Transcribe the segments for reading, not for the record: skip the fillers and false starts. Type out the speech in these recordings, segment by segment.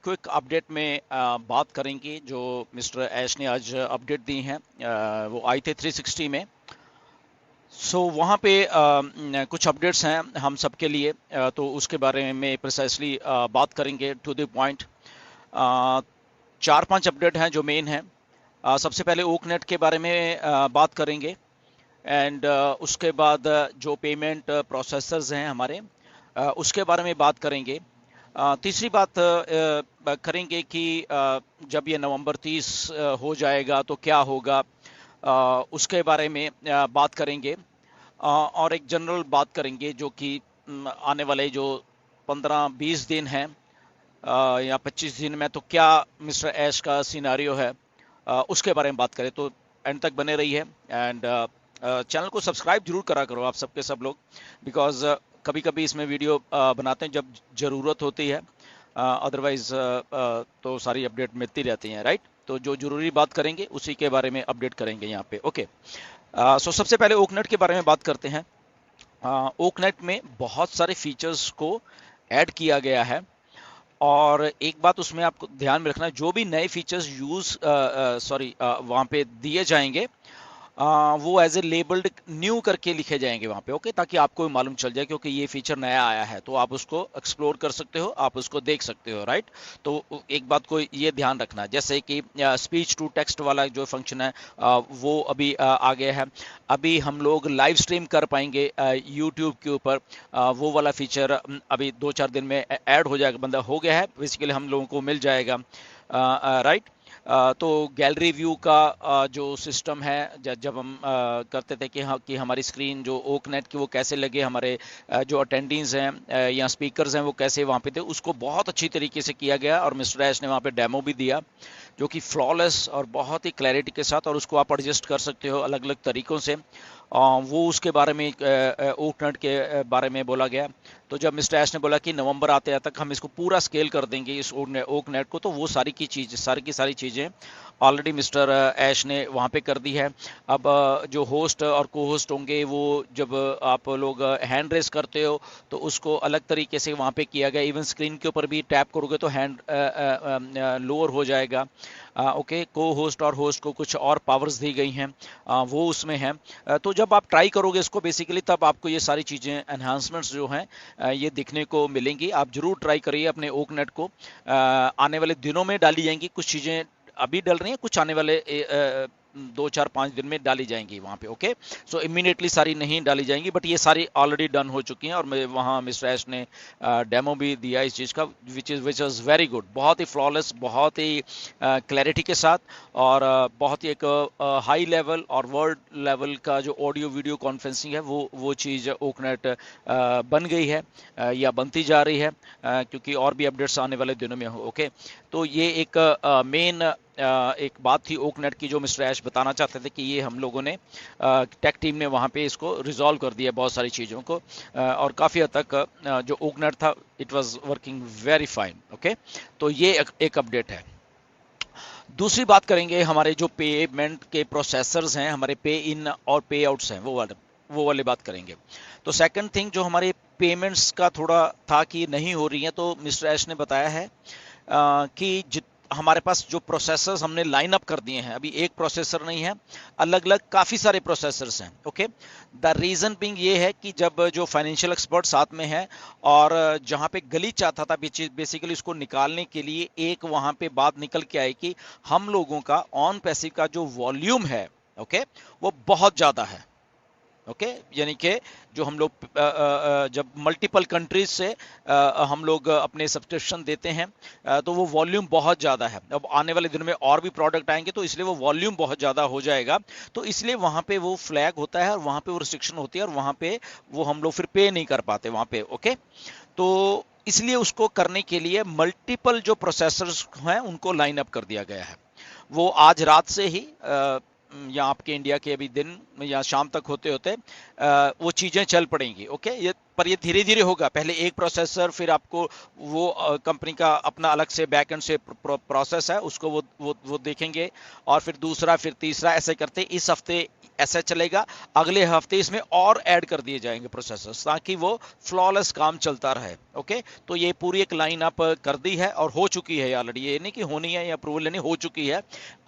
Quick update में बात करेंगे जो मिस्टर ऐश ने आज अपडेट दी हैं। वो आए थे 360 में। वहाँ पे कुछ अपडेट्स हैं हम सबके लिए, तो उसके बारे में प्रिसाइसली बात करेंगे टू द पॉइंट। चार पांच अपडेट हैं जो मेन हैं। सबसे पहले ओकनेट के बारे में बात करेंगे। एंड उसके बाद जो पेमेंट प्रोसेसर्स हैं हमारे, उसके बारे में बात करेंगे। तीसरी बात करेंगे कि जब ये नवंबर 30 हो जाएगा तो क्या होगा, उसके बारे में बात करेंगे। और एक जनरल बात करेंगे जो कि आने वाले जो 15-20 दिन हैं या 25 दिन में तो क्या मिस्टर ऐश का सिनारियो है, उसके बारे में बात करें। तो एंड तक बने रही है। एंड चैनल को सब्सक्राइब जरूर करा करो आप सबके सब लोग, बिकॉज कभी कभी इसमें वीडियो बनाते हैं जब ज़रूरत होती है, अदरवाइज तो सारी अपडेट मिलती रहती हैं, राइट। तो जो जरूरी बात करेंगे उसी के बारे में अपडेट करेंगे यहाँ पे। ओके, सबसे पहले ओकनेट के बारे में बात करते हैं। ओकनेट में बहुत सारे फीचर्स को ऐड किया गया है, और एक बात उसमें आपको ध्यान में रखना है, जो भी नए फीचर्स वहाँ पे दिए जाएंगे, वो एज ए लेबल्ड न्यू करके लिखे जाएंगे वहाँ पे। ओके, ताकि आपको भी मालूम चल जाए क्योंकि ये फीचर नया आया है, तो आप उसको एक्सप्लोर कर सकते हो, आप उसको देख सकते हो, राइट। तो एक बात को ये ध्यान रखना, जैसे कि स्पीच टू टेक्स्ट वाला जो फंक्शन है, वो अभी आ गया है। अभी हम लोग लाइव स्ट्रीम कर पाएंगे यूट्यूब के ऊपर। वो वाला फीचर अभी 2-4 दिन में ऐड हो जाएगा, बंदा हो गया है बेसिकली, हम लोगों को मिल जाएगा, राइट। तो गैलरी व्यू का जो सिस्टम है, जब हम करते थे कि हाँ कि हमारी स्क्रीन जो ओकनेट की वो कैसे लगे, हमारे जो अटेंडेंट्स हैं या स्पीकर्स हैं वो कैसे वहाँ पे थे, उसको बहुत अच्छी तरीके से किया गया। और मिस्टर ऐश ने वहाँ पे डेमो भी दिया जो कि फ्लॉलेस और बहुत ही क्लैरिटी के साथ, और उसको आप एडजस्ट कर सकते हो अलग अलग तरीकों से। वो उसके बारे में ओकनेट के बारे में बोला गया। तो जब मिस्टर ऐश ने बोला कि नवंबर आते तक हम इसको पूरा स्केल कर देंगे इस ओकनेट को, तो वो सारी की सारी चीज़ें ऑलरेडी मिस्टर ऐश ने वहाँ पे कर दी है। अब जो होस्ट और को होस्ट होंगे, वो जब आप लोग हैंड रेस करते हो तो उसको अलग तरीके से वहाँ पे किया गया। इवन स्क्रीन के ऊपर भी टैप करोगे तो हैंड लोअर हो जाएगा। ओके, को होस्ट और होस्ट को कुछ और पावर्स दी गई हैं, वो उसमें है। तो जब आप ट्राई करोगे इसको बेसिकली, तब आपको ये सारी चीज़ें एनहांसमेंट्स जो हैं ये दिखने को मिलेंगी। आप जरूर ट्राई करिए अपने ओकनेट को। आने वाले दिनों में डाली जाएंगी कुछ चीज़ें, अभी डल रही हैं, कुछ आने वाले 2-4-5 दिन में डाली जाएंगी वहाँ पे। ओके, सो इमीडिएटली सारी नहीं डाली जाएंगी, बट ये सारी ऑलरेडी डन हो चुकी हैं। और मैं वहाँ मिस्टर ऐश ने डेमो भी दिया इस चीज़ का, विच इज़ वेरी गुड, बहुत ही फ्लॉलेस, बहुत ही क्लैरिटी के साथ, और बहुत ही एक हाई लेवल और वर्ल्ड लेवल का जो ऑडियो वीडियो कॉन्फ्रेंसिंग है, वो चीज़ ओकनेट बन गई है या बनती जा रही है, क्योंकि और भी अपडेट्स आने वाले दिनों में हो। ओके, तो ये एक मेन एक बात थी ओकनेट की जो मिस्टर ऐश बताना चाहते थे कि ये हम लोगों ने टेक टीम ने वहाँ पे इसको रिजॉल्व कर दिया बहुत सारी चीज़ों को, और काफ़ी हद तक जो ओकनेट था it was working very fine. Okay, तो ये एक अपडेट है। दूसरी बात करेंगे हमारे जो पेमेंट के प्रोसेसर्स हैं, हमारे पे इन और पे आउट्स हैं, वो वाले बात करेंगे। तो सेकंड थिंग जो हमारे पेमेंट्स का थोड़ा था कि नहीं हो रही है, तो मिस्टर ऐश ने बताया है कि हमारे पास जो प्रोसेसर्स हमने लाइन अप कर दिए हैं, अभी एक प्रोसेसर नहीं है, अलग अलग काफ़ी सारे प्रोसेसर्स हैं। ओके, द रीज़न बिंग ये है कि जब जो फाइनेंशियल एक्सपर्ट साथ में है, और जहाँ पे गली चाहता था बेसिकली उसको निकालने के लिए, एक वहाँ पे बात निकल के आई कि हम लोगों का ऑन पैसिव का जो वॉल्यूम है, ओके, वो बहुत ज़्यादा है। ओके, यानी कि जो हम लोग जब मल्टीपल कंट्रीज से हम लोग अपने सब्सक्रिप्शन देते हैं, तो वो वॉल्यूम बहुत ज़्यादा है। अब आने वाले दिनों में और भी प्रोडक्ट आएंगे, तो इसलिए वो वॉल्यूम बहुत ज़्यादा हो जाएगा। तो इसलिए वहाँ पे वो फ्लैग होता है, और वहाँ पे वो रिस्ट्रिक्शन होती है, और वहाँ पे वो हम लोग फिर पे नहीं कर पाते वहाँ पे। ओके, तो इसलिए उसको करने के लिए मल्टीपल जो प्रोसेसर्स हैं उनको लाइन अप कर दिया गया है। वो आज रात से ही या आपके इंडिया के अभी दिन या शाम तक होते होते वो चीज़ें चल पड़ेंगी। ओके, ये धीरे धीरे होगा। पहले एक प्रोसेसर, फिर आपको वो कंपनी का अपना अलग से बैक एंड से प्रोसेस है, उसको वो देखेंगे, और फिर दूसरा, फिर तीसरा, ऐसे करते इस हफ्ते ऐसा चलेगा, अगले हफ्ते इसमें और ऐड कर दिए जाएंगे प्रोसेसर्स ताकि वो फ्लॉलेस काम चलता रहे। ओके, तो ये पूरी एक लाइन अप कर दी है और हो चुकी है ऑलरेडी, ये नहीं कि होनी है या अप्रूवल लेनी, हो चुकी है,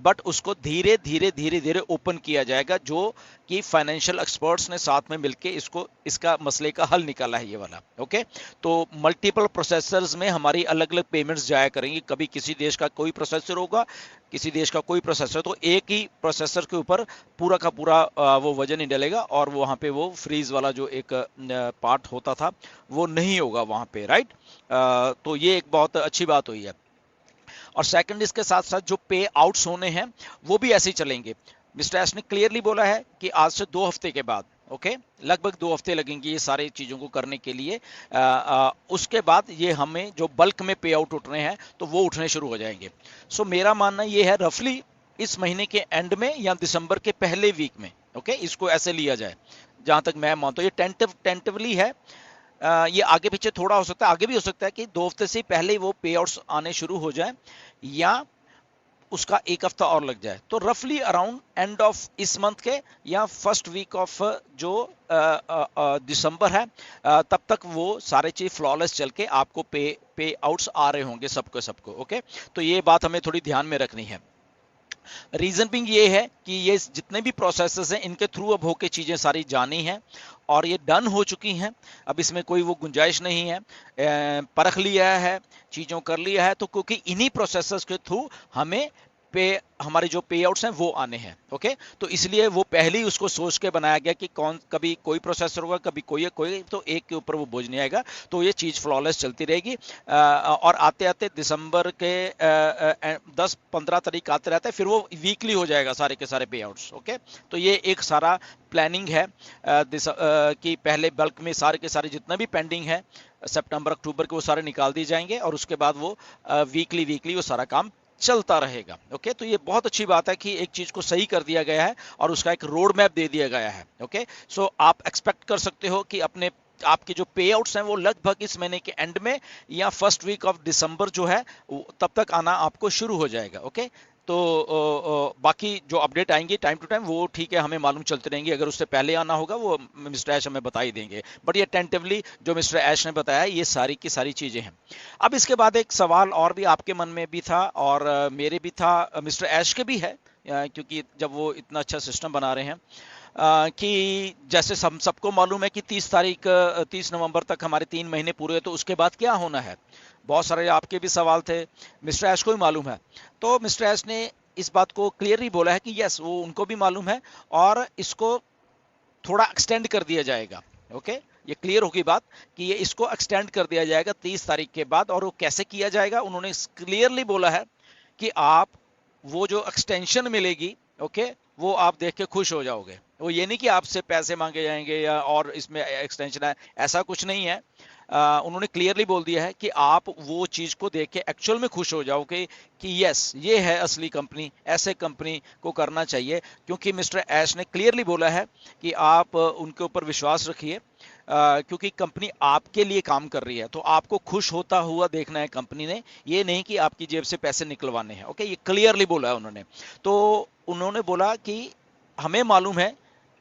बट उसको धीरे धीरे धीरे धीरे ओपन किया जाएगा, जो कि फाइनेंशियल एक्सपर्ट्स ने साथ में मिलके इसको इसका मसले का हल निकाला है ये वाला। ओके, तो मल्टीपल प्रोसेसर्स में हमारी अलग अलग पेमेंट्स जाया करेंगी, कभी किसी देश का कोई प्रोसेसर होगा, किसी देश का कोई प्रोसेसर, तो एक ही प्रोसेसर के ऊपर पूरा का पूरा वो वजन ही डलेगा और वो वहाँ पे वो फ्रीज वाला जो एक पार्ट होता था वो नहीं होगा वहाँ पे, राइट। तो ये एक बहुत अच्छी बात हुई है। और सेकंड, इसके साथ साथ जो पे आउट्स होने हैं वो भी ऐसे ही चलेंगे। मिस्टर एस ने क्लियरली बोला है कि आज से 2 हफ्ते के बाद, ओके, लगभग 2 हफ्ते लगेंगे ये सारी चीज़ों को करने के लिए। उसके बाद ये हमें जो बल्क में पे आउट उठ रहे हैं तो वो उठने शुरू हो जाएंगे। सो मेरा मानना ये है रफली इस महीने के एंड में या दिसंबर के पहले वीक में, ओके, इसको ऐसे लिया जाए जहां तक मैं मानता हूँ। ये टेंटिवली है, ये आगे पीछे थोड़ा हो सकता है, आगे भी हो सकता है कि 2 हफ्ते से पहले ही वो पे आउट्स आने शुरू हो जाए या उसका 1 हफ्ता और लग जाए, तो रफली अराउंड एंड ऑफ इस मंथ के या फर्स्ट वीक ऑफ जो दिसंबर है, तब तक वो सारे चीज फ्लॉलेस चल के आपको पे आउट्स आ रहे होंगे सबको सबको। ओके, तो ये बात हमें थोड़ी ध्यान में रखनी है। रीजन बिंग ये है कि ये जितने भी प्रोसेसेस हैं इनके थ्रू अब होके चीजें सारी जानी हैं और ये डन हो चुकी हैं, अब इसमें कोई वो गुंजाइश नहीं है। परख लिया है, चीजों कर लिया है, तो क्योंकि इन्हीं प्रोसेसेस के थ्रू हमें पे हमारे जो पे आउट्स हैं वो आने हैं। ओके, तो इसलिए वो पहले ही उसको सोच के बनाया गया कि कौन, कभी कोई प्रोसेसर होगा, कभी कोई, तो एक के ऊपर वो बोझ नहीं आएगा, तो ये चीज फ्लॉलेस चलती रहेगी। और आते आते दिसंबर के 10-15 तारीख आते रहते हैं, फिर वो वीकली हो जाएगा सारे के सारे पे आउट्स। ओके, तो ये एक सारा प्लानिंग है कि पहले बल्क में सारे के सारे जितना भी पेंडिंग है सितंबर अक्टूबर के वो सारे निकाल दिए जाएंगे और उसके बाद वो वीकली वो सारा काम चलता रहेगा। ओके, तो ये बहुत अच्छी बात है कि एक चीज को सही कर दिया गया है और उसका एक रोड मैप दे दिया गया है। ओके, सो आप एक्सपेक्ट कर सकते हो कि अपने आपके जो पे आउट्स हैं वो लगभग इस महीने के एंड में या फर्स्ट वीक ऑफ दिसंबर जो है तब तक आना आपको शुरू हो जाएगा। ओके, तो बाकी जो अपडेट आएंगे टाइम टू टाइम वो ठीक है, हमें मालूम चलती रहेंगी, अगर उससे पहले आना होगा वो मिस्टर ऐश हमें बता ही देंगे, बट ये टेंटिवली जो मिस्टर ऐश ने बताया ये सारी की सारी चीज़ें हैं। अब इसके बाद एक सवाल और भी आपके मन में भी था और मेरे भी था, मिस्टर ऐश के भी है, क्योंकि जब वो इतना अच्छा सिस्टम बना रहे हैं कि जैसे हम सबको मालूम है कि 30 नवंबर तक हमारे 3 महीने पूरे हैं, तो उसके बाद क्या होना है। बहुत सारे आपके भी सवाल थे, मिस्टर ऐश को भी मालूम है, तो मिस्टर ऐश ने इस बात को क्लियरली बोला है कि यस वो उनको भी मालूम है और इसको थोड़ा एक्सटेंड कर दिया जाएगा। ओके, ये क्लियर होगी बात कि ये इसको एक्सटेंड कर दिया जाएगा 30 तारीख के बाद, और वो कैसे किया जाएगा उन्होंने क्लियरली बोला है कि आप वो जो एक्सटेंशन मिलेगी, ओके, वो आप देख के खुश हो जाओगे। वो ये नहीं कि आपसे पैसे मांगे जाएंगे या और इसमें एक्सटेंशन है, ऐसा कुछ नहीं है। उन्होंने क्लियरली बोल दिया है कि आप वो चीज को देख के एक्चुअल में खुश हो जाओगे कि यस ये है असली कंपनी, ऐसे कंपनी को करना चाहिए, क्योंकि मिस्टर ऐश ने क्लियरली बोला है कि आप उनके ऊपर विश्वास रखिए, क्योंकि कंपनी आपके लिए काम कर रही है, तो आपको खुश होता हुआ देखना है कंपनी ने, ये नहीं कि आपकी जेब से पैसे निकलवाने हैं। ओके, ये क्लियरली बोला है उन्होंने। तो उन्होंने बोला कि हमें मालूम है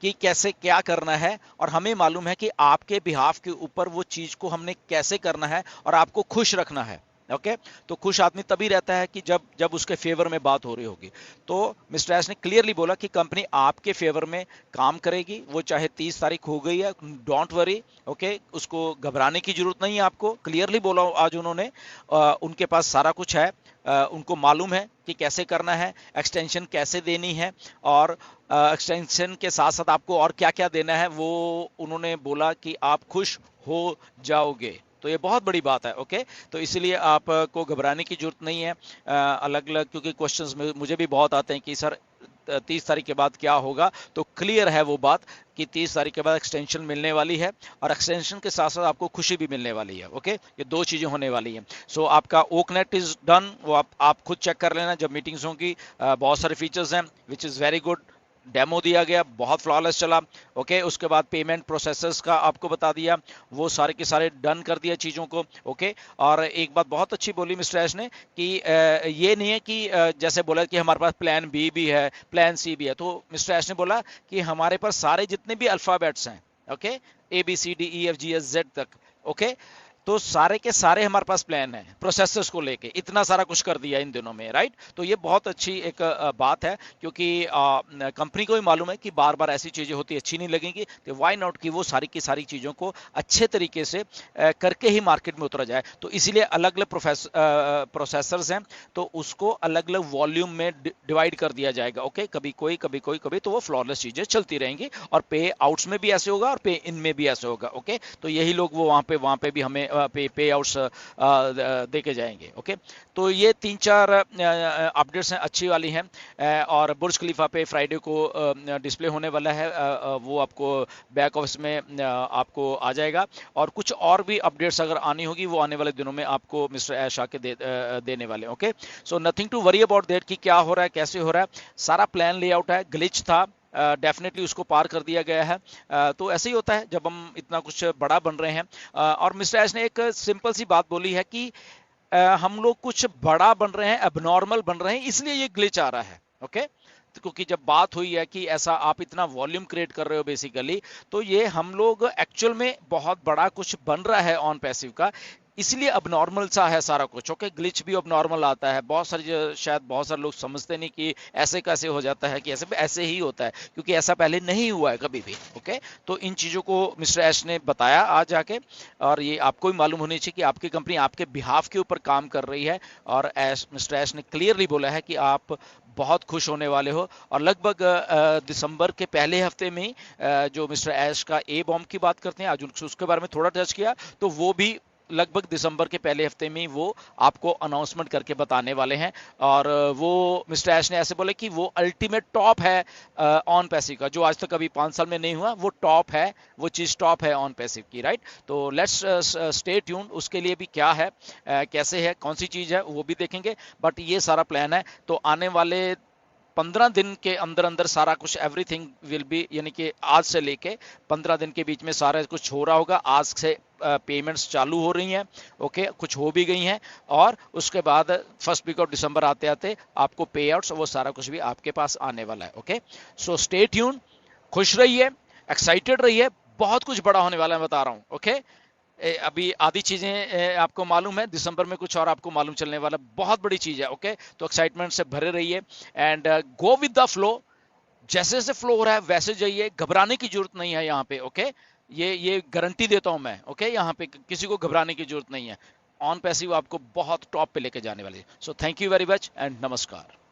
कि कैसे क्या करना है और हमें मालूम है कि आपके बिहाफ के ऊपर वो चीज को हमने कैसे करना है और आपको खुश रखना है। ओके, तो खुश आदमी तभी रहता है कि जब उसके फेवर में बात हो रही होगी। तो मिस्टर ऐश ने क्लियरली बोला कि कंपनी आपके फेवर में काम करेगी, वो चाहे 30 तारीख हो गई है, डोंट वरी। ओके, उसको घबराने की जरूरत नहीं है, आपको क्लियरली बोला आज उन्होंने। उनके पास सारा कुछ है, उनको मालूम है कि कैसे करना है, एक्सटेंशन कैसे देनी है और एक्सटेंशन के साथ साथ आपको और क्या क्या देना है, वो उन्होंने बोला कि आप खुश हो जाओगे। तो ये बहुत बड़ी बात है। ओके, तो इसलिए आपको घबराने की जरूरत नहीं है। अलग अलग क्योंकि क्वेश्चंस मुझे भी बहुत आते हैं कि सर 30 तारीख के बाद क्या होगा, तो क्लियर है वो बात कि 30 तारीख के बाद एक्सटेंशन मिलने वाली है और एक्सटेंशन के साथ साथ आपको खुशी भी मिलने वाली है। ओके, ये दो चीजें होने वाली हैं। सो आपका ओकनेट इज डन, वो आप खुद चेक कर लेना जब मीटिंग्स होंगी। बहुत सारे फीचर्स हैं which is very good, demo दिया गया, बहुत फ्लॉलेस चला। ओके, उसके बाद पेमेंट प्रोसेसर्स का आपको बता दिया, वो सारे के सारे डन कर दिया चीज़ों को। ओके, और एक बात बहुत अच्छी बोली मिस्टर एश ने कि ये नहीं है कि जैसे बोला कि हमारे पास प्लान बी भी है, प्लान सी भी है। तो मिस्टर एश ने बोला कि हमारे पास सारे जितने भी अल्फ़ाबेट्स हैं, okay, A B C D E F G H Z तक, ओके, तो सारे के सारे हमारे पास प्लान है प्रोसेसर्स को लेके, इतना सारा कुछ कर दिया इन दिनों में, राइट। तो ये बहुत अच्छी एक बात है, क्योंकि कंपनी को भी मालूम है कि बार बार ऐसी चीज़ें होती अच्छी नहीं लगेंगी, तो वाई नॉट कि वो सारी की सारी चीज़ों को अच्छे तरीके से करके ही मार्केट में उतरा जाए। तो इसीलिए अलग अलग प्रोसेसर्स हैं, तो उसको अलग अलग वॉल्यूम में डिवाइड कर दिया जाएगा। ओके, कभी कोई कभी कोई कभी, तो वो फ्लॉलेस चीज़ें चलती रहेंगी, और पे आउट्स में भी ऐसे होगा और पे इन में भी ऐसे होगा। ओके, तो यही लोग वो वहाँ पे भी हमें पे आउट्स दे के जाएंगे। ओके, तो ये 3-4 अपडेट्स हैं, अच्छी वाली हैं। और बुर्ज खलीफा पे फ्राइडे को डिस्प्ले होने वाला है, वो आपको बैक ऑफिस में आपको आ जाएगा। और कुछ और भी अपडेट्स अगर आनी होगी, वो आने वाले दिनों में आपको मिस्टर ऐश आके देने वाले। Okay, so nothing to worry about that कि क्या हो रहा है, कैसे हो रहा है। सारा प्लान लेआउट है, ग्लिच था, डेफिनेटली उसको पार कर दिया गया है। तो ऐसे ही होता है जब हम इतना कुछ बड़ा बन रहे हैं। और मिस्टर एस ने एक सिंपल सी बात बोली है कि हम लोग कुछ बड़ा बन रहे हैं, एबनॉर्मल बन रहे हैं, इसलिए ये ग्लिच आ रहा है। ओके, क्योंकि जब बात हुई है कि ऐसा आप इतना वॉल्यूम क्रिएट कर रहे हो बेसिकली, तो ये हम लोग एक्चुअल में बहुत बड़ा कुछ बन रहा है ऑन पैसिव का, इसलिए अब नॉर्मल सा है सारा कुछ। ओके, ग्लिच भी अब नॉर्मल आता है। बहुत सारे शायद बहुत सारे लोग समझते नहीं कि ऐसे कैसे हो जाता है, कि ऐसे ही होता है, क्योंकि ऐसा पहले नहीं हुआ है कभी भी। ओके, तो इन चीज़ों को मिस्टर एश ने बताया आज आके, और ये आपको भी मालूम होनी चाहिए कि आपकी कंपनी आपके बिहाफ के ऊपर काम कर रही है। और मिस्टर एश ने क्लियरली बोला है कि आप बहुत खुश होने वाले हो। और लगभग दिसंबर के पहले हफ्ते में ही जो मिस्टर ऐश का ए बॉम्ब की बात करते हैं, आज उसके बारे में थोड़ा टच किया, तो वो भी लगभग दिसंबर के पहले हफ्ते में वो आपको अनाउंसमेंट करके बताने वाले हैं। और वो मिस्टर ऐश ने ऐसे बोले कि वो अल्टीमेट टॉप है ऑन पैसिव का, जो आज तक अभी 5 साल में नहीं हुआ, वो टॉप है, वो चीज़ टॉप है ऑन पैसिव की, राइट। तो लेट्स स्टे ट्यून, उसके लिए भी क्या है, कैसे है, कौन सी चीज़ है, वो भी देखेंगे। बट ये सारा प्लान है, तो आने वाले 15 दिन के अंदर अंदर सारा कुछ एवरीथिंग विल बी, यानी कि आज से लेके 15 दिन के बीच में सारा कुछ हो रहा होगा। आज से पेमेंट्स चालू हो रही हैं, ओके, कुछ हो भी गई हैं, और उसके बाद फर्स्ट वीक ऑफ दिसंबर आते आते आपको पे आउट्स, वो सारा कुछ भी आपके पास आने वाला है। ओके, सो स्टे ट्यून, खुश रहिए, एक्साइटेड रहिए, बहुत कुछ बड़ा होने वाला है, बता रहा हूँ। ओके, अभी आधी चीजें आपको मालूम है, दिसंबर में कुछ और आपको मालूम चलने वाला, बहुत बड़ी चीज है। ओके, तो एक्साइटमेंट से भरे रहिए, and go with the flow. जैसे जैसे फ्लो हो रहा है वैसे जाइए, घबराने की जरूरत नहीं है यहाँ पे। ओके, ये गारंटी देता हूं मैं। ओके, यहाँ पे किसी को घबराने की जरूरत नहीं है। ऑन पैसिव आपको बहुत टॉप पे लेके जाने वाली है। So thank you very much and नमस्कार।